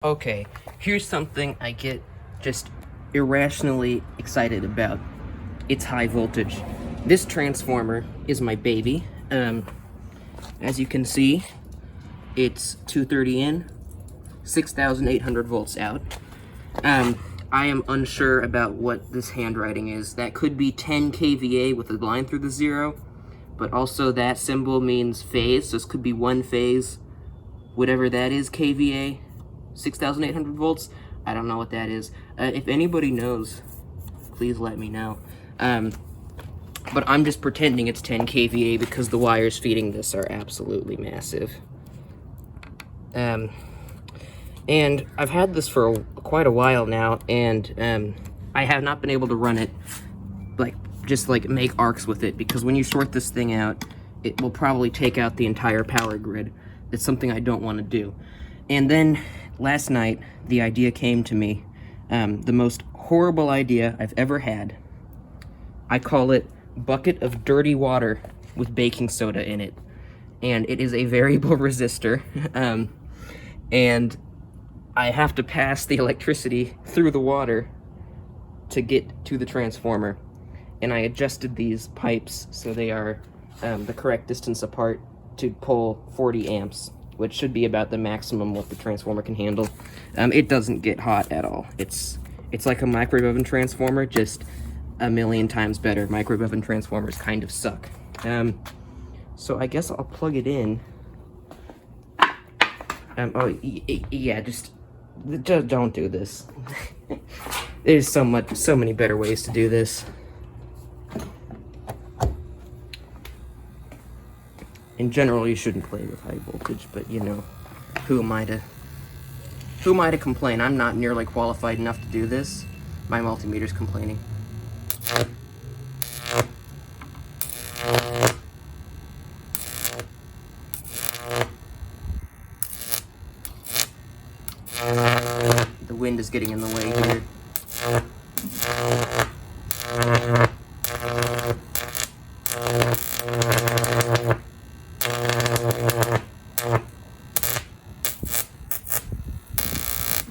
Okay, here's something I get just irrationally excited about. It's high voltage. This transformer is my baby. As you can see, it's 230 in, 6,800 volts out. I am unsure about what this handwriting is. That could be 10 kVA with a line through the zero, but also that symbol means phase, so this could be one phase, whatever that is, kVA. 6,800 volts. I don't know what that is. If anybody knows, please let me know. But I'm just pretending it's 10 kVA because the wires feeding this are absolutely massive. And I've had this for quite a while now, and I have not been able to run it, just make arcs with it, because when you short this thing out, it will probably take out the entire power grid. It's something I don't want to do. And then last night, the idea came to me, the most horrible idea I've ever had. I call it bucket of dirty water with baking soda in it. And it is a variable resistor, and I have to pass the electricity through the water to get to the transformer. And I adjusted these pipes so they are the correct distance apart to pull 40 amps. Which should be about the maximum what the transformer can handle. It doesn't get hot at all. It's like a microwave oven transformer, just a million times better. Microwave oven transformers kind of suck. So I guess I'll plug it in. Yeah, just don't do this. There's so many better ways to do this. In general, you shouldn't play with high voltage, but you know, who am I to complain? I'm not nearly qualified enough to do this. My multimeter's complaining. The wind is getting in the way here.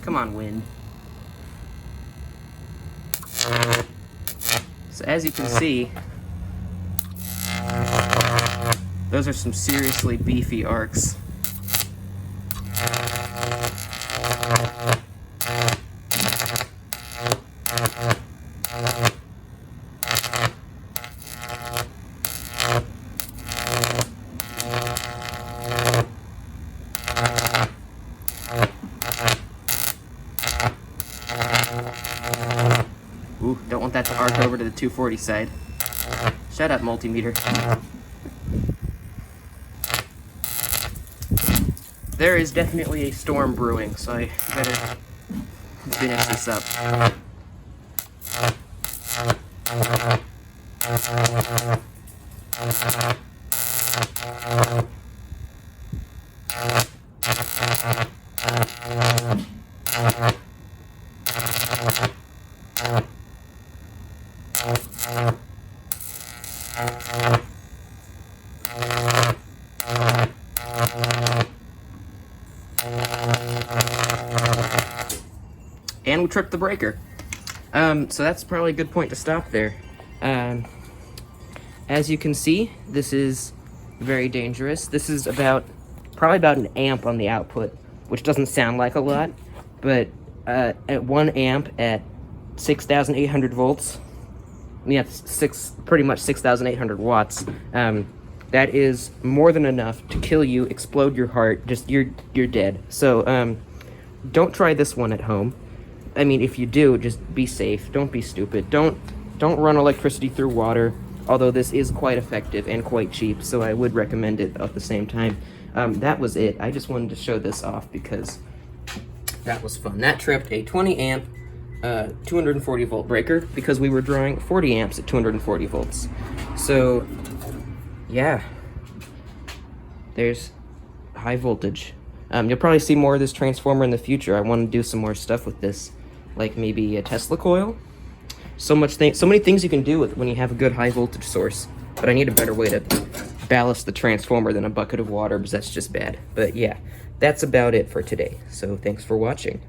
Come on, wind. So as you can see, those are some seriously beefy arcs. Ooh, don't want that to arc over to the 240 side. Shut up, multimeter. There is definitely a storm brewing, so I better finish this up. And we tripped the breaker. So that's probably a good point to stop there. As you can see, this is very dangerous. This is probably about an amp on the output, which doesn't sound like a lot, but at 1 amp at 6,800 volts, yeah, pretty much 6,800 watts. That is more than enough to kill you, explode your heart. You're dead. So don't try this one at home. I mean, if you do, just be safe. Don't be stupid. Don't run electricity through water. Although this is quite effective and quite cheap, so I would recommend it at the same time. That was it. I just wanted to show this off because that was fun. That tripped a 20 amp 240 volt breaker because we were drawing 40 amps at 240 volts. So yeah, there's high voltage. You'll probably see more of this transformer in the future. I want to do some more stuff with this, like maybe a Tesla coil. So many things you can do with when you have a good high voltage source, but I need a better way to ballast the transformer than a bucket of water, because that's just bad. But yeah, that's about it for today. So thanks for watching.